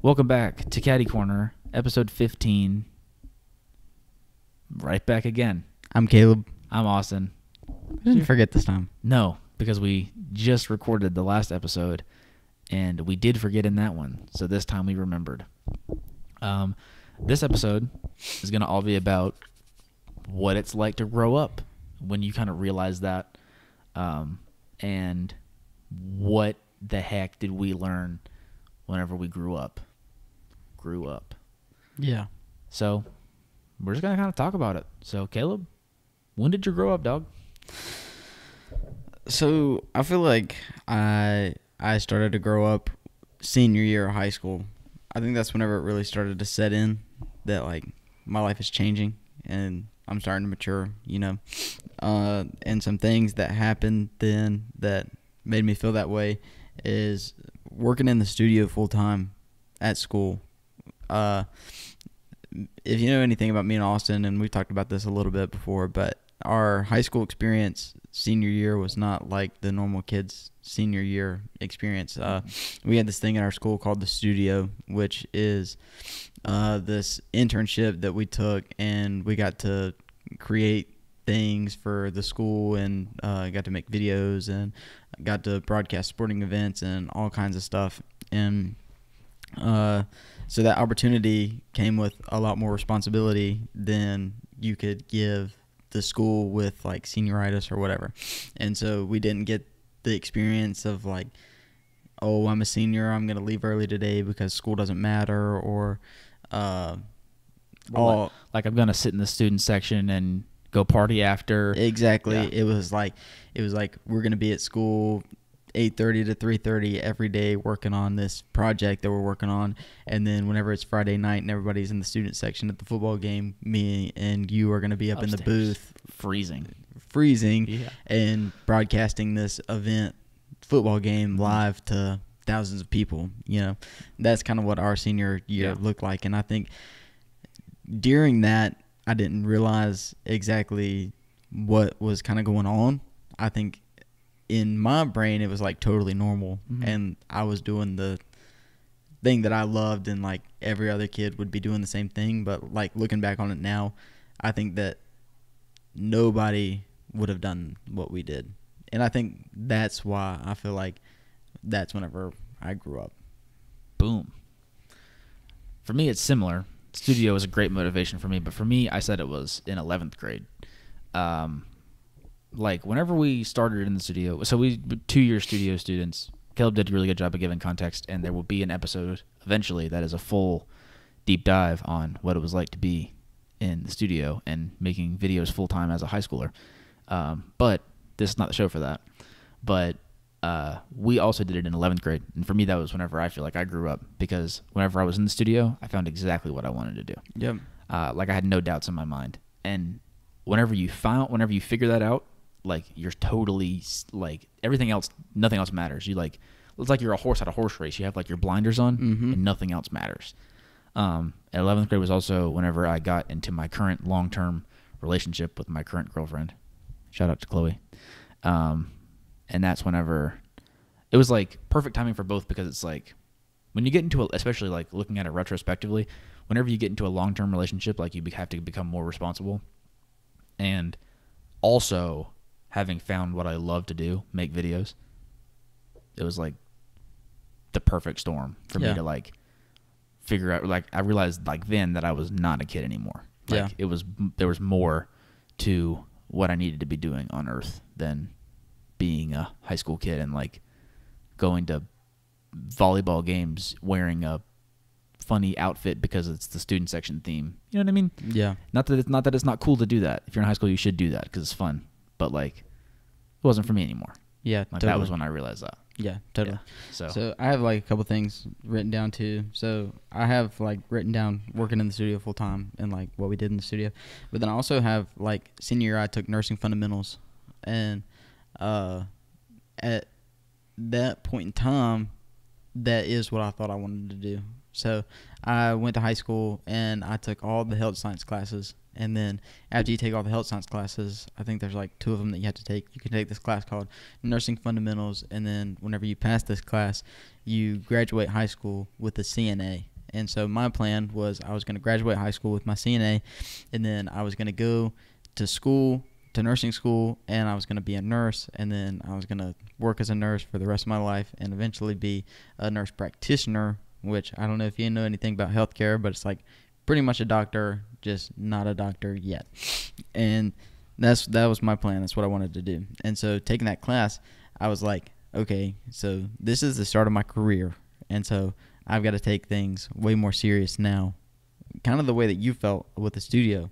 Welcome back to Caddy Corner, episode 15. Right back again. I'm Caleb. I'm Austin. I didn't forget this time. No, because we just recorded the last episode, and we did forget in that one. So this time we remembered. This episode is going to all be about what it's like to grow up when you kind of realize that, and what the heck did we learn whenever we grew up. Yeah. So we're just going to kind of talk about it. So Caleb, when did you grow up, dog? So I feel like I started to grow up senior year of high school. I think that's whenever it really started to set in that like my life is changing and I'm starting to mature, and some things that happened then that made me feel that way is working in the studio full time at school. If you know anything about me and Austin, and we've talked about this a little bit before, but our high school experience senior year was not like the normal kids' senior year experience. We had this thing in our school called the studio, which is this internship that we took, and we got to create things for the school and got to make videos and got to broadcast sporting events and all kinds of stuff. And so that opportunity came with a lot more responsibility than you could give the school with like senioritis or whatever. And so we didn't get the experience of like, oh, I'm a senior, I'm going to leave early today because school doesn't matter, or like I'm going to sit in the student section and go party after. Exactly. Yeah. It was like we're going to be at school 8:30 to 3:30 every day working on this project that we're working on, and then whenever it's Friday night and everybody's in the student section at the football game, me and you are going to be up Upstairs, in the booth freezing yeah, and broadcasting this event football game live to thousands of people. That's kind of what our senior year looked like. And I think during that I didn't realize exactly what was kind of going on. I think in my brain, it was like totally normal, and I was doing the thing that I loved, and like every other kid would be doing the same thing. But like looking back on it now, I think that nobody would have done what we did, and I think that's why I feel like that's whenever I grew up. Boom. For me, it's similar. Studio was a great motivation for me, but for me, I said it was in 11th grade. Like whenever we started in the studio, so we 2-year studio students. Caleb did a really good job of giving context, and there will be an episode eventually that is a full deep dive on what it was like to be in the studio and making videos full time as a high schooler. But this is not the show for that. But we also did it in 11th grade, and for me that was whenever I feel like I grew up, because whenever I was in the studio, I found exactly what I wanted to do. Yep. Like I had no doubts in my mind, and whenever you figure that out, like you're totally like everything else, nothing else matters. It's like you're a horse at a horse race. You have like your blinders on, and nothing else matters. At 11th grade was also whenever I got into my current long-term relationship with my current girlfriend. Shout out to Chloe. And that's whenever it was like perfect timing for both, because it's like when you get into especially like looking at it retrospectively, whenever you get into a long-term relationship, like you have to become more responsible. And also having found what I love to do, make videos, it was like the perfect storm for me to like figure out. Like I realized like then that I was not a kid anymore. Like there was more to what I needed to be doing on earth than being a high school kid and like going to volleyball games wearing a funny outfit because it's the student section theme. You know what I mean? Yeah. Not that it's not cool to do that. If you're in high school, you should do that because it's fun. But like, it wasn't for me anymore. Yeah, like totally. That was when I realized that. Yeah, totally. Yeah. So I have like a couple things written down too. So I have like written down working in the studio full time and like what we did in the studio. But then I also have like senior year I took nursing fundamentals, and at that point in time, that is what I thought I wanted to do. So I went to high school and I took all the health science classes. And then after you take all the health science classes, I think there's like 2 of them that you have to take. You can take this class called Nursing Fundamentals, and then whenever you pass this class, you graduate high school with a CNA. And so my plan was I was going to graduate high school with my CNA, and then I was going to go to school, to nursing school, and I was going to be a nurse, and then I was going to work as a nurse for the rest of my life and eventually be a nurse practitioner, which I don't know if you know anything about healthcare, but it's like pretty much a doctor, just not a doctor yet. And that was my plan. That's what I wanted to do. And so taking that class, I was like, okay, so this is the start of my career. And so I've got to take things way more serious now. Kind of the way that you felt with the studio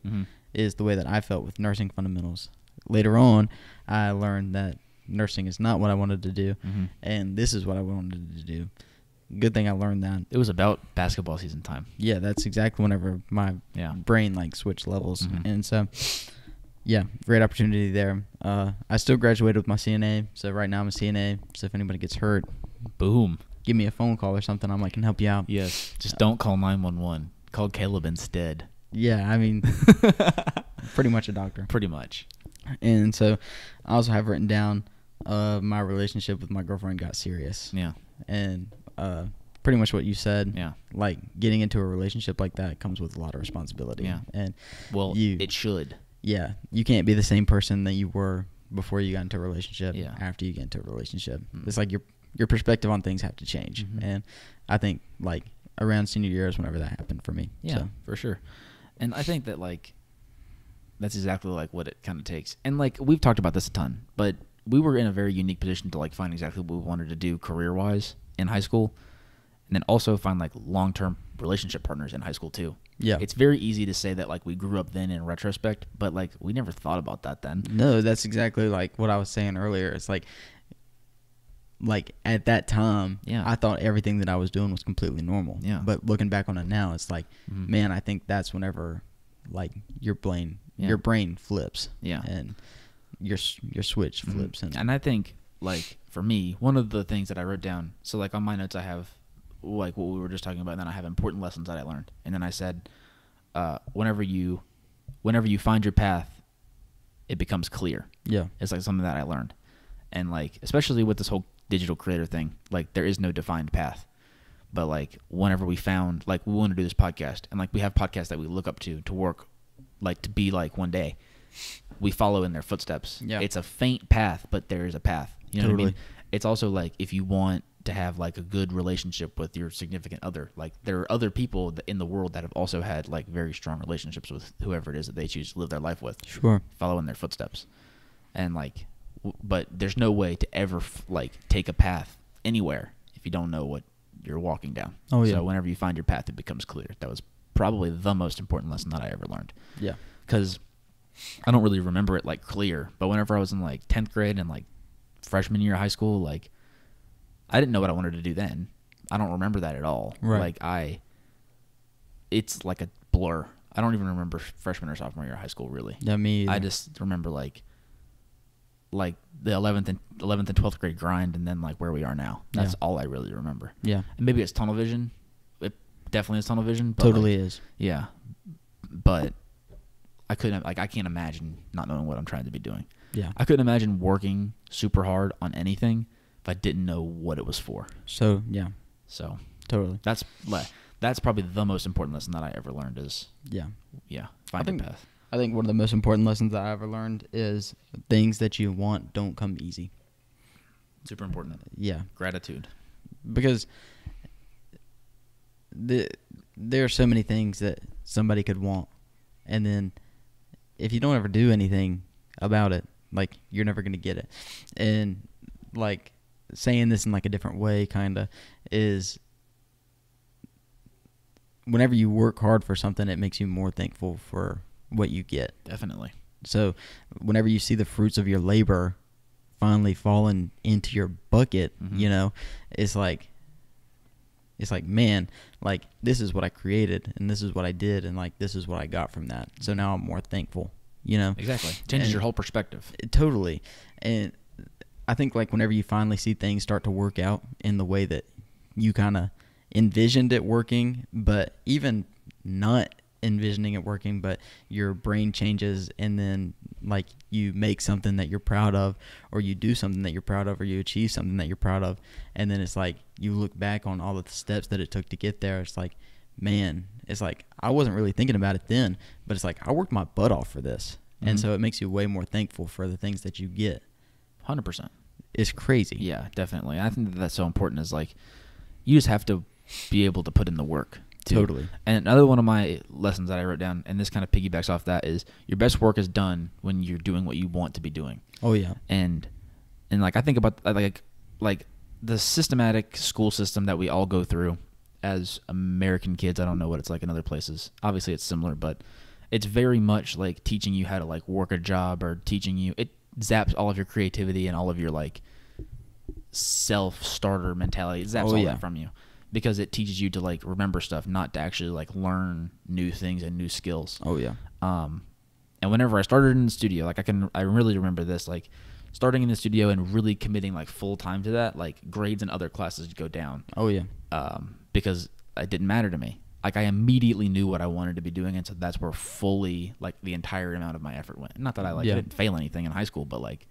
is the way that I felt with Nursing Fundamentals. Later on, I learned that nursing is not what I wanted to do, and this is what I wanted to do. Good thing I learned that. It was about basketball season time. Yeah, that's exactly whenever my brain like switched levels. And so, yeah, great opportunity there. I still graduated with my CNA, so right now I'm a CNA. So if anybody gets hurt, boom, give me a phone call or something. I'm like, can help you out. Yes, just don't call 911. Call Caleb instead. Yeah, I mean, pretty much a doctor. Pretty much. And so I also have written down my relationship with my girlfriend got serious. Yeah. And pretty much what you said. Yeah. Like getting into a relationship like that comes with a lot of responsibility. Yeah. And it should. Yeah. You can't be the same person that you were before you got into a relationship. Yeah. After you get into a relationship. It's like your perspective on things have to change. And I think like around senior year is whenever that happened for me. Yeah, so. for sure. And I think that like that's exactly like what it kind of takes. And like we've talked about this a ton, but we were in a very unique position to like find exactly what we wanted to do career-wise in high school, and then also find like long-term relationship partners in high school too. Yeah. It's very easy to say that like we grew up then in retrospect, but like we never thought about that then. No, that's exactly like what I was saying earlier. It's like at that time, I thought everything that I was doing was completely normal. Yeah. But looking back on it now, it's like, man, I think that's whenever like your brain flips. Yeah. And your switch flips. And I think like for me, one of the things that I wrote down, so like on my notes I have like what we were just talking about, and then I have important lessons that I learned. And then I said, whenever you find your path, it becomes clear. Yeah. It's like something that I learned. And like especially with this whole digital creator thing, like there is no defined path. But like whenever we found like we want to do this podcast, and like we have podcasts that we look up to work, like to be like one day, we follow in their footsteps. Yeah. It's a faint path, but there is a path. You know what I mean? It's also like if you want to have like a good relationship with your significant other, like there are other people in the world that have also had like very strong relationships with whoever it is that they choose to live their life with. Sure. Follow in their footsteps. And like but there's no way to ever like take a path anywhere if you don't know what you're walking down. Oh yeah. So whenever you find your path, it becomes clear. That was probably the most important lesson that I ever learned. Yeah. Because I don't really remember it like clear, but whenever I was in like 10th grade and like freshman year of high school, like I didn't know what I wanted to do then. I don't remember that at all. Right. Like it's like a blur. I don't even remember freshman or sophomore year of high school really. Yeah, me either. I just remember like the 11th and 12th grade grind, and then like where we are now. That's all I really remember. Yeah. And maybe it's tunnel vision. It definitely is tunnel vision. But totally like, is. Yeah. But I can't imagine not knowing what I'm trying to be doing. Yeah. I couldn't imagine working super hard on anything if I didn't know what it was for. So, yeah. So, totally. That's probably the most important lesson that I ever learned is find your path. I think one of the most important lessons that I ever learned is things that you want don't come easy. Super important. Yeah. Gratitude. Because there are so many things that somebody could want, and then if you don't ever do anything about it, like you're never going to get it. And like saying this in like a different way kind of is whenever you work hard for something, it makes you more thankful for what you get. Definitely. So whenever you see the fruits of your labor finally falling into your bucket, you know, it's like, man, like this is what I created and this is what I did and like this is what I got from that. So now I'm more thankful, you know. Exactly. Changes your whole perspective. Totally. And I think like whenever you finally see things start to work out in the way that you kind of envisioned it working, but even not envisioning it working, but your brain changes, and then like you make something that you're proud of, or you do something that you're proud of, or you achieve something that you're proud of, and then it's like you look back on all of the steps that it took to get there. It's like, man, it's like I wasn't really thinking about it then, but it's like I worked my butt off for this. Mm-hmm. And so it makes you way more thankful for the things that you get. 100%. It's crazy. Yeah, definitely. I think that's so important, is like you just have to be able to put in the work. Totally. And another one of my lessons that I wrote down, and this kind of piggybacks off that, is your best work is done when you're doing what you want to be doing. Oh yeah. And like I think about like the systematic school system that we all go through as American kids. I don't know what it's like in other places. Obviously it's similar, but it's very much like teaching you how to like work a job, or teaching you, it zaps all of your creativity and all of your like self-starter mentality. It zaps all that from you. Because it teaches you to like remember stuff, not to actually like learn new things and new skills. Oh yeah. And whenever I started in the studio, like I really remember this, like starting in the studio and really committing like full time to that, like grades in other classes would go down. Oh yeah. Because it didn't matter to me. Like I immediately knew what I wanted to be doing, and so that's where fully like the entire amount of my effort went. Not that I didn't fail anything in high school, but like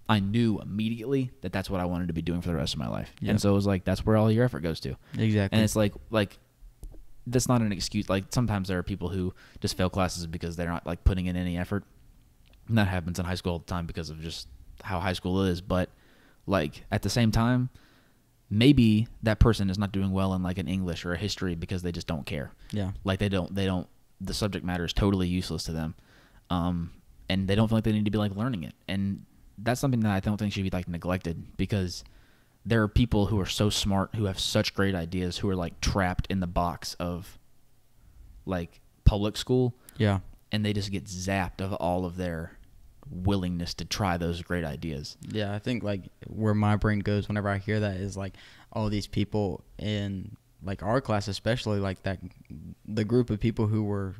I knew immediately that that's what I wanted to be doing for the rest of my life. Yep. And so it was like, that's where all your effort goes to. Exactly. And it's like that's not an excuse. Like sometimes there are people who just fail classes because they're not like putting in any effort. And that happens in high school all the time because of just how high school is. But like at the same time, maybe that person is not doing well in like an English or a history because they just don't care. Yeah. Like they don't, the subject matter is totally useless to them. And they don't feel like they need to be like learning it. And that's something that I don't think should be like neglected, because there are people who are so smart, who have such great ideas, who are like trapped in the box of like public school. Yeah. And they just get zapped of all of their willingness to try those great ideas. Yeah, I think like where my brain goes whenever I hear that is like all these people in like our class, especially like that, the group of people who were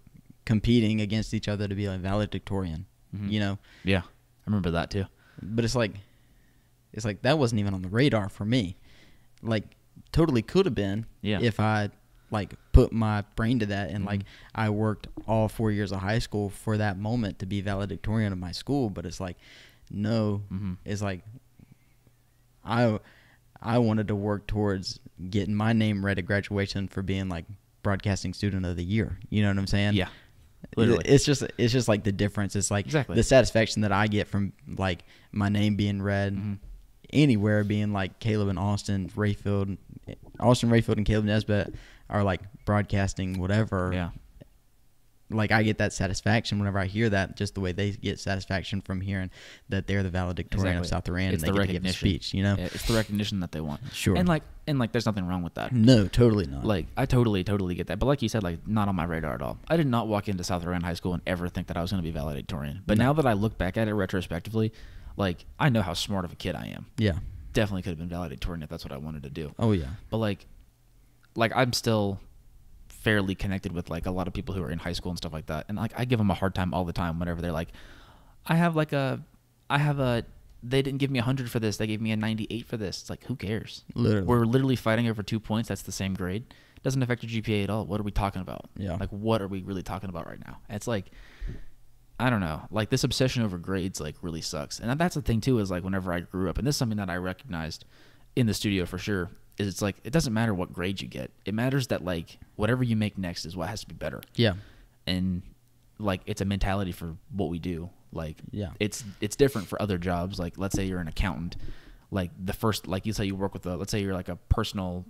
competing against each other to be like valedictorian, you know? Yeah. I remember that too. But it's like that wasn't even on the radar for me. Like totally could have been if I like put my brain to that, and like I worked all 4 years of high school for that moment to be valedictorian of my school. But it's like, no, it's like I wanted to work towards getting my name read at graduation for being like broadcasting student of the year. You know what I'm saying? Yeah. Literally. It's just like the difference. It's like the satisfaction that I get from like my name being read anywhere, being like Caleb and Austin Rayfield and Caleb Nesbitt are like broadcasting whatever. Yeah. Like I get that satisfaction whenever I hear that, just the way they get satisfaction from hearing that they're the valedictorian of South Durant, and they get to give a speech, you know? Yeah, it's the recognition that they want. Sure. And like there's nothing wrong with that. No, totally not. Like I totally get that. But like you said, like not on my radar at all. I did not walk into South Durant High School and ever think that I was going to be valedictorian. But now that I look back at it retrospectively, like I know how smart of a kid I am. Yeah. Definitely could have been valedictorian if that's what I wanted to do. Oh yeah. But like I'm still fairly connected with like a lot of people who are in high school and stuff like that, and like I give them a hard time all the time whenever they're like, they didn't give me 100 for this, they gave me a 98 for this. It's like, who cares? Literally. We're literally fighting over 2 points. That's the same grade. It doesn't affect your GPA at all. What are we talking about? Yeah. Like what are we really talking about right now? It's like, I don't know, like this obsession over grades like really sucks. And that's the thing too, is like whenever I grew up, and this is something that I recognized in the studio for sure, is it's like it doesn't matter what grade you get. It matters that like whatever you make next is what has to be better. Yeah. And like it's a mentality for what we do. Like it's different for other jobs. Like let's say you're an accountant. Like the first, like you say you work with let's say you're like a personal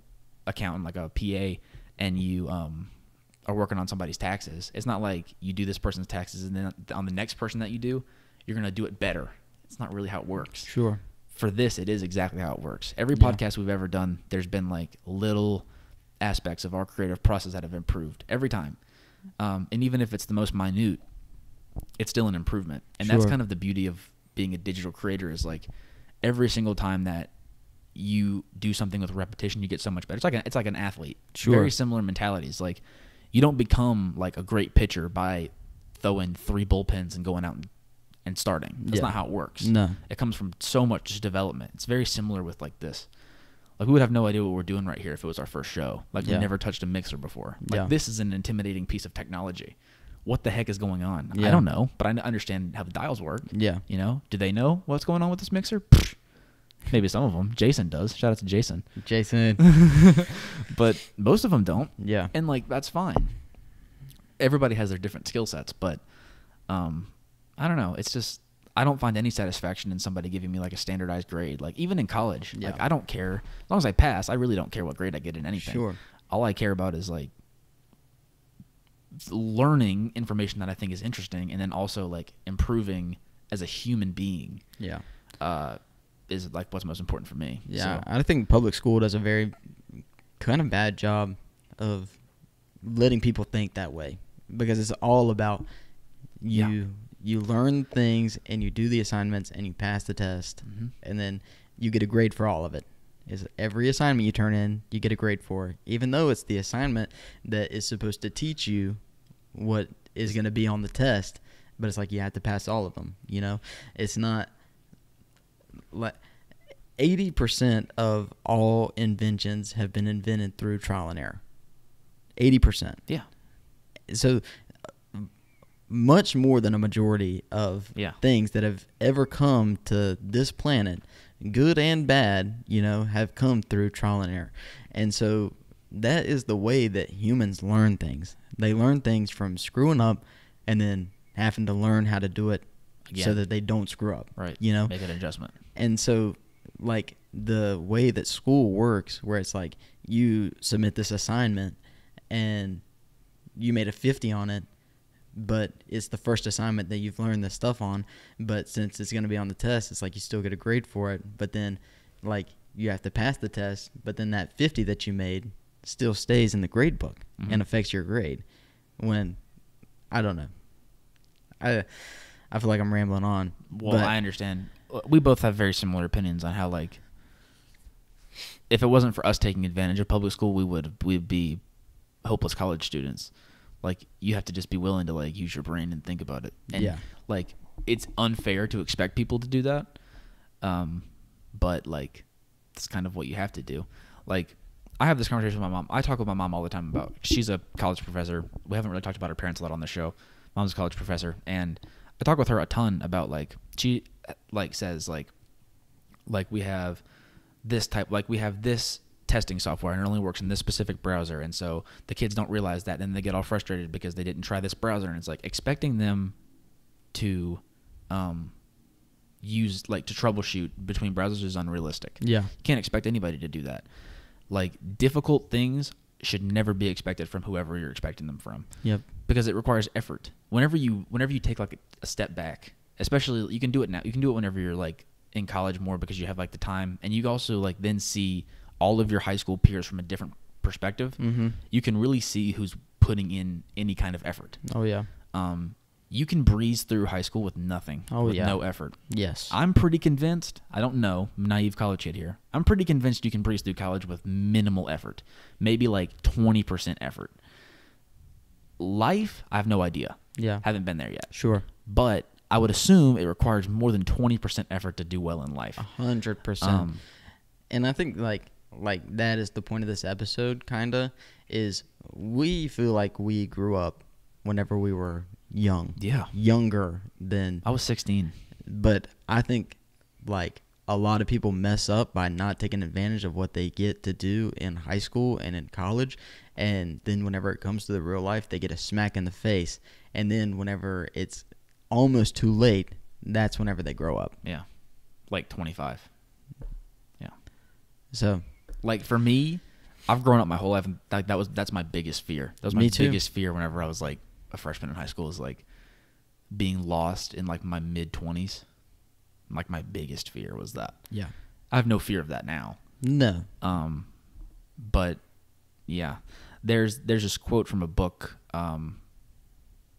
accountant, like a PA, and you are working on somebody's taxes. It's not like you do this person's taxes and then on the next person that you do, you're gonna do it better. It's not really how it works. Sure. For this, it is exactly how it works. Every podcast we've ever done, there's been like little aspects of our creative process that have improved every time. And even if it's the most minute, it's still an improvement. And that's kind of the beauty of being a digital creator, is like every single time that you do something with repetition, you get so much better. It's like an athlete. Sure. Very similar mentalities. Like you don't become like a great pitcher by throwing 3 bullpens and going out and starting. That's not how it works. No. It comes from so much development. It's very similar with like this. Like, we would have no idea what we're doing right here if it was our first show. Like, we Yeah. never touched a mixer before. Like, Yeah. this is an intimidating piece of technology. What the heck is going on? Yeah. I don't know, but I understand how the dials work. Yeah. You know, do they know what's going on with this mixer? Pfft. Maybe some of them. Jason does. Shout out to Jason. Jason. But most of them don't. Yeah. And like, that's fine. Everybody has their different skill sets, but I don't know. It's just, I don't find any satisfaction in somebody giving me like a standardized grade. Like, even in college, Yeah. like, I don't care. As long as I pass, I really don't care what grade I get in anything. Sure. All I care about is like learning information that I think is interesting, and then also like improving as a human being. Yeah. Is like what's most important for me. Yeah. So, I think public school does a very kind of bad job of letting people think that way, because it's all about you learn things and you do the assignments and you pass the test, and then you get a grade for all of it. Is every assignment you turn in, you get a grade for, even though it's the assignment that is supposed to teach you what is going to be on the test, but it's like you have to pass all of them, you know? It's not like 80% of all inventions have been invented through trial and error. 80%. yeah. So much more than a majority of things that have ever come to this planet, good and bad, you know, have come through trial and error. And so that is the way that humans learn things. They learn things from screwing up and then having to learn how to do it so that they don't screw up. Right. You know? Make an adjustment. And so, like, the way that school works, where it's like you submit this assignment and you made a 50 on it, but it's the first assignment that you've learned this stuff on, but since it's going to be on the test, it's like you still get a grade for it, but then, like, you have to pass the test, but then that 50 that you made still stays in the grade book and affects your grade. When, I don't know. I feel like I'm rambling on. Well, I understand. We both have very similar opinions on how, like, if it wasn't for us taking advantage of public school, we'd be hopeless college students. Like, you have to just be willing to, like, use your brain and think about it. And, like, it's unfair to expect people to do that. But, like, that's kind of what you have to do. Like, I have this conversation with my mom. I talk with my mom all the time about, she's a college professor. We haven't really talked about her parents a lot on the show. Mom's a college professor. And I talk with her a ton about, like, she, like, says, like we have this type, like, we have this testing software and it only works in this specific browser, and so the kids don't realize that, and they get all frustrated because they didn't try this browser. And it's like, expecting them to use, like, to troubleshoot between browsers is unrealistic. You can't expect anybody to do that. Like, difficult things should never be expected from whoever you're expecting them from. Because it requires effort. Whenever you take, like, a step back, especially, you can do it now. You can do it whenever you're, like, in college more, because you have, like, the time, and you also, like, then see all of your high school peers from a different perspective. You can really see who's putting in any kind of effort. You can breeze through high school with nothing, with no effort. I'm pretty convinced, I don't know, I'm a naive college kid here, I'm pretty convinced you can breeze through college with minimal effort. Maybe like 20% effort. Life, I have no idea. Haven't been there yet. But I would assume it requires more than 20% effort to do well in life. 100%. And I think, like that is the point of this episode, kind of, is we feel like we grew up whenever we were young. Younger than... I was 16. But I think, like, a lot of people mess up by not taking advantage of what they get to do in high school and in college. And then whenever it comes to the real life, they get a smack in the face. And then whenever it's almost too late, that's whenever they grow up. Like 25. So... Like, for me, I've grown up my whole life, and that's my biggest fear. That was my biggest fear whenever I was, like, a freshman in high school, is, like, being lost in, like, my mid-20s. Like, my biggest fear was that. I have no fear of that now. No. But, yeah. There's this quote from a book, and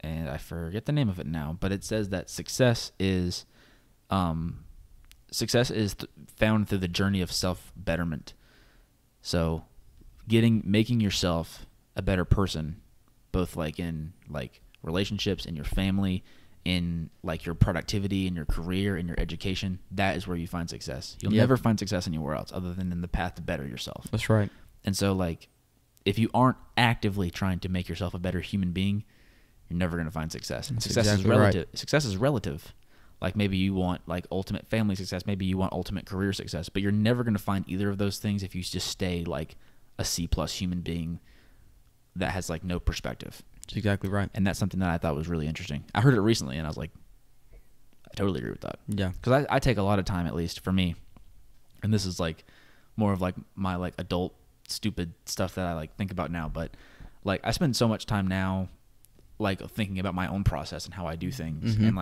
I forget the name of it now, but it says that success is found through the journey of self-betterment. So, making yourself a better person, both, like, in, like, relationships, in your family, in like your productivity and your career and your education, that is where you find success. You'll Yep. never find success anywhere else other than in the path to better yourself. That's right. And so like if you aren't actively trying to make yourself a better human being, you're never going to find success. And That's success exactly is right. relative. Success is relative. Like maybe you want like ultimate family success, maybe you want ultimate career success, but you're never going to find either of those things if you just stay like a C+ human being that has like no perspective. That's exactly right. And that's something that I thought was really interesting. I heard it recently and I was like, I totally agree with that. Yeah. Because I take a lot of time, at least for me, and this is like more of like my like adult stupid stuff that I like think about now, but like I spend so much time now like thinking about my own process and how I do things. Mhm. And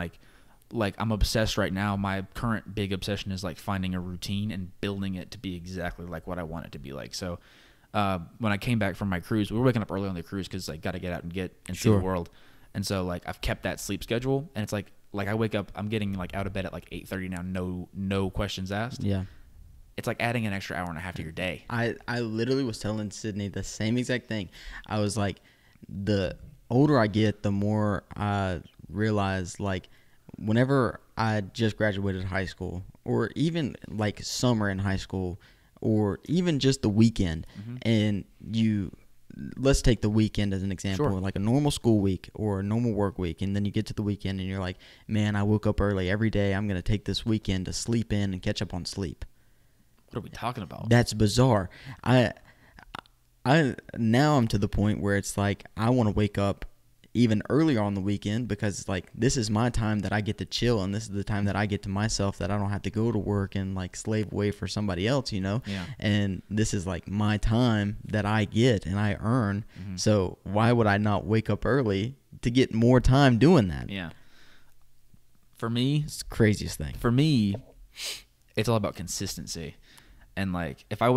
like I'm obsessed right now. My current big obsession is like finding a routine and building it to be exactly like what I want it to be like. So when I came back from my cruise, we were waking up early on the cruise because I got to get out and see Sure. the world. And so like I've kept that sleep schedule, and it's like I wake up, I'm getting like out of bed at like 8:30 now, no questions asked. Yeah. It's like adding an extra hour and a half to your day. I literally was telling Sydney the same exact thing. I was like, the older I get, the more I realize, like, whenever I just graduated high school, or even like summer in high school, or even just the weekend, and let's take the weekend as an example, Sure. like a normal school week or a normal work week, and then you get to the weekend and you're like, man, I woke up early every day. I'm going to take this weekend to sleep in and catch up on sleep. What are we talking about? That's bizarre. I now I'm to the point where it's like I want to wake up even earlier on the weekend because like this is my time that I get to chill, and this is the time that I get to myself, that I don't have to go to work and like slave away for somebody else, you know? Yeah. And this is like my time that I get and I earn. So why would I not wake up early to get more time doing that? Yeah. For me, It's the craziest thing. It's all about consistency. And like if I'm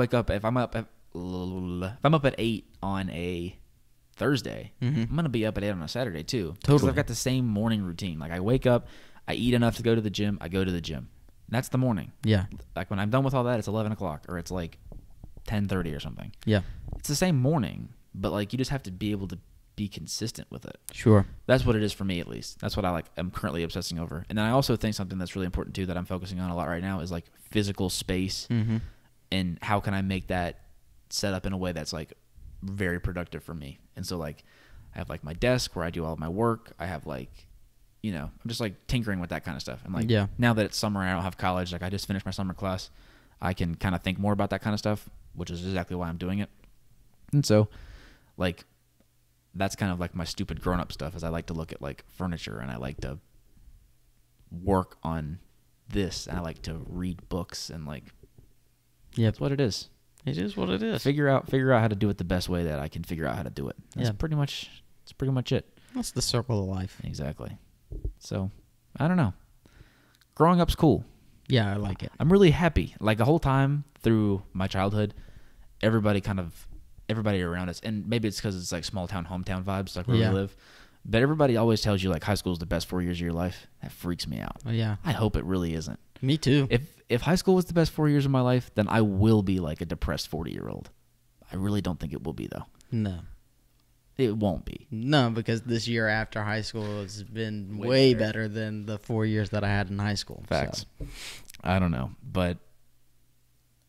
up at 8 on a Thursday, I'm gonna be up at 8 on a Saturday too. Because Totally. I've got the same morning routine. Like I wake up, I eat enough to go to the gym, I go to the gym. That's the morning. Yeah. Like when I'm done with all that, it's 11 o'clock or it's like 10:30 or something. Yeah. It's the same morning, but like you just have to be able to be consistent with it. Sure. That's what it is for me, at least. That's what I'm currently obsessing over. And then I also think something that's really important too that I'm focusing on a lot right now is like physical space, and how can I make that set up in a way that's like very productive for me. And so like I have like my desk where I do all of my work. I have like, you know, I'm just like tinkering with that kind of stuff. And like now that it's summer and I don't have college, like I just finished my summer class, I can kind of think more about that kind of stuff, which is exactly why I'm doing it. And so like that's kind of like my stupid grown-up stuff, is I like to look at like furniture and I like to work on this and I like to read books and like that's what it is. It is what it is. Figure out how to do it the best way that I can figure out how to do it. That's pretty much it. That's the circle of life. Exactly. So, I don't know. Growing up's cool. Yeah, I like it. I'm really happy. Like the whole time through my childhood, everybody around us, and maybe it's because it's like small town, hometown vibes, like where we live. But everybody always tells you like high school is the best 4 years of your life. That freaks me out. Oh, yeah. I hope it really isn't. Me too. If high school was the best 4 years of my life, then I will be like a depressed 40-year-old. I really don't think it will be, though. No. It won't be. No, because this year after high school has been way better than the 4 years that I had in high school. Facts. So. I don't know, but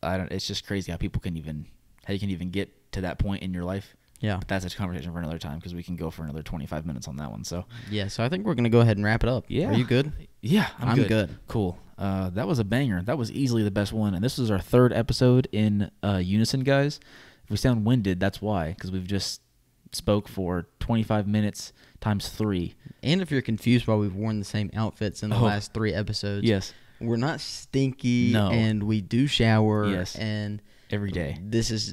it's just crazy how you can even get to that point in your life. Yeah. But that's a conversation for another time because we can go for another 25 minutes on that one. So yeah, so I think we're going to go ahead and wrap it up. Yeah. Are you good? Yeah, I'm good. Cool. That was a banger. That was easily the best one. And this is our third episode in unison, guys. If we sound winded, that's why, because we've just spoke for 25 minutes times 3. And if you're confused why we've worn the same outfits in the last 3 episodes. Yes. We're not stinky. No. And we do shower. Yes. And every day.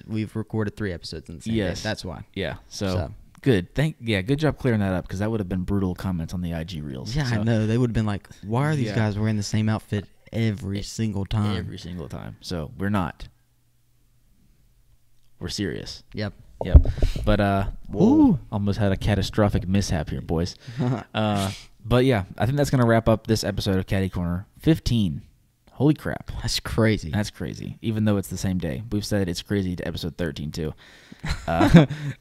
We've recorded 3 episodes in the same day. That's why. Yeah. So. Good. Good job clearing that up, because that would have been brutal comments on the IG reels. Yeah, so. I know. They would have been like, why are these guys wearing the same outfit every single time? Every single time. So we're not. We're serious. Yep. But almost had a catastrophic mishap here, boys. But yeah, I think that's gonna wrap up this episode of Caddy Corner 15. Holy crap. That's crazy. That's crazy. Even though it's the same day. We've said it's crazy to episode 13 too.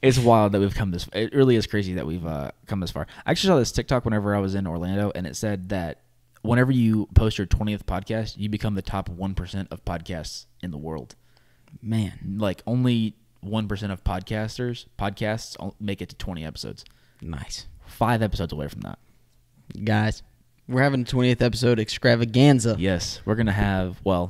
It's wild that we've come this. It really is crazy that we've come this far. I actually saw this TikTok whenever I was in Orlando, and it said that whenever you post your 20th podcast, you become the top 1% of podcasts in the world. Man, Like only 1% of podcasts make it to 20 episodes. nice. 5 episodes away from that. Guys, we're having a 20th episode extravaganza. Yes, we're gonna have a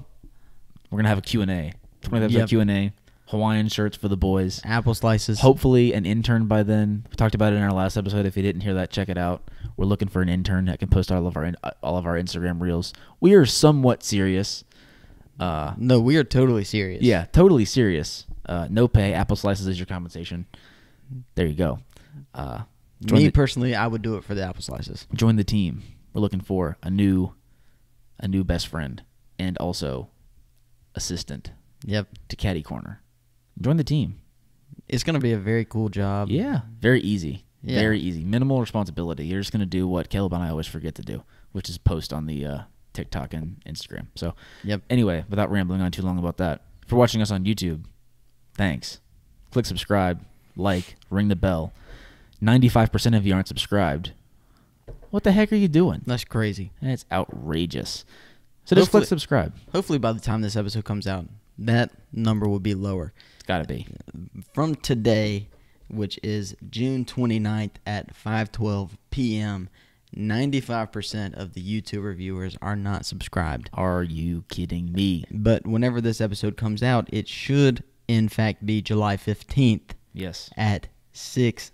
Q&A. 20th episode Q&A. Hawaiian shirts for the boys. Apple slices. Hopefully an intern by then. We talked about it in our last episode. If you didn't hear that, check it out. We're looking for an intern that can post all of our Instagram reels. We are somewhat serious. No, we are totally serious. Yeah, totally serious. No pay. Apple slices is your compensation. There you go. Me personally, I would do it for the apple slices. Join the team. We're looking for a new best friend and also assistant. Yep. To Caddy Corner. Join the team. It's going to be a very cool job. Yeah. Very easy. Yeah. Very easy. Minimal responsibility. You're just going to do what Caleb and I always forget to do, which is post on the TikTok and Instagram. So, anyway, without rambling on too long about that, for watching us on YouTube, thanks. Click subscribe, like, ring the bell. 95% of you aren't subscribed. What the heck are you doing? That's crazy. It's outrageous. So just click subscribe. Hopefully by the time this episode comes out, that number will be lower. It's got to be. From today, which is June 29th at 5:12 p.m., 95% of the YouTuber viewers are not subscribed. Are you kidding me? But whenever this episode comes out, it should, in fact, be July 15th. Yes. At 6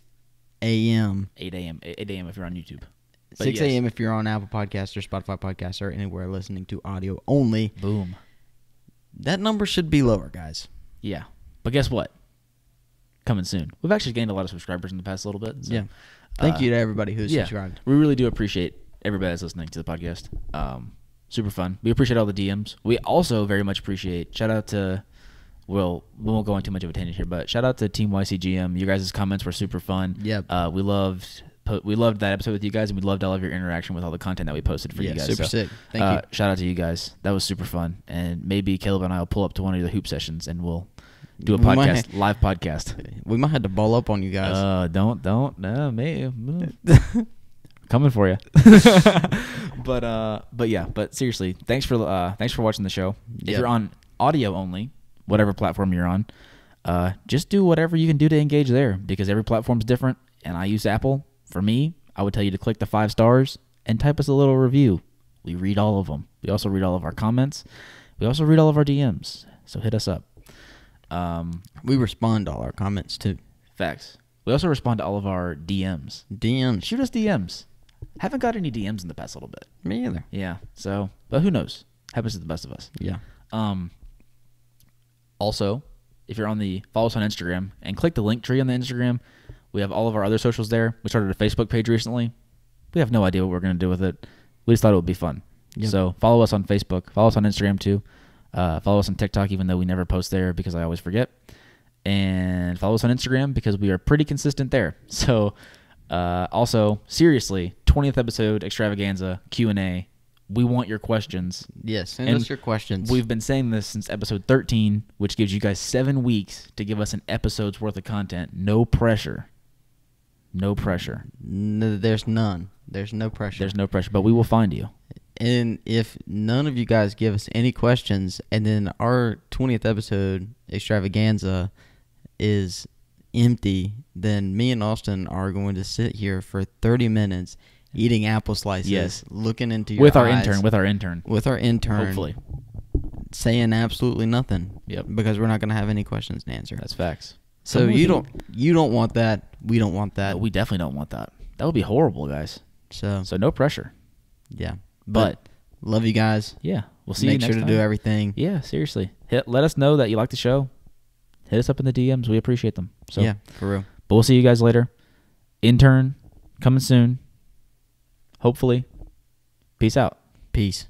a.m. 8 a.m. 8 a.m. if you're on YouTube. But 6 a.m. if you're on Apple Podcasts or Spotify Podcasts or anywhere listening to audio only. Boom. That number should be lower, guys. Yeah. But guess what? Coming soon. We've actually gained a lot of subscribers in the past little bit. So, yeah. Thank you to everybody who's subscribed. We really do appreciate everybody that's listening to the podcast. Super fun. We appreciate all the DMs. We also very much appreciate, shout out to, well, we won't go into too much of a tangent here, but shout out to Team YCGM. You guys' comments were super fun. Yep. We loved that episode with you guys, and we loved all of your interaction with all the content that we posted for you guys. Super sick. Thank you. Shout out to you guys. That was super fun. And maybe Caleb and I will pull up to one of the hoop sessions, and we'll do a podcast, live podcast. We might have to ball up on you guys. Don't. No, maybe. Coming for you. But seriously, thanks for watching the show. If you're on audio only, whatever platform you're on, just do whatever you can do to engage there, because every platform's different, and I use Apple. For me, I would tell you to click the 5 stars and type us a little review. We read all of them. We also read all of our comments. We also read all of our DMs. So hit us up. We respond to all our comments too. Facts. We also respond to all of our DMs. DMs. Shoot us DMs. Haven't got any DMs in the past little bit. Me either. Yeah. So, but who knows? Happens to the best of us. Yeah. Also, if you're follow us on Instagram and click the link tree on the Instagram. We have all of our other socials there. We started a Facebook page recently. We have no idea what we're going to do with it. We just thought it would be fun. Yep. So follow us on Facebook. Follow us on Instagram too. Follow us on TikTok, even though we never post there because I always forget. And follow us on Instagram because we are pretty consistent there. So also, seriously, 20th episode extravaganza, Q&A. We want your questions. Yes, send us your questions. We've been saying this since episode 13, which gives you guys 7 weeks to give us an episode's worth of content. No pressure. No pressure. No, there's none. There's no pressure. There's no pressure, but we will find you. And if none of you guys give us any questions, and then our 20th episode extravaganza is empty, then me and Austin are going to sit here for 30 minutes eating apple slices, looking into your eyes. With our intern. Hopefully. Saying absolutely nothing. Yep. Because we're not going to have any questions to answer. That's facts. So you don't want that. We don't want that. No, we definitely don't want that. That would be horrible, guys. So no pressure. Yeah. But love you guys. Yeah. We'll see you next time. Make sure to do everything. Yeah, seriously. Let us know that you like the show. Hit us up in the DMs. We appreciate them. So yeah, for real. But we'll see you guys later. Intern coming soon. Hopefully. Peace out. Peace.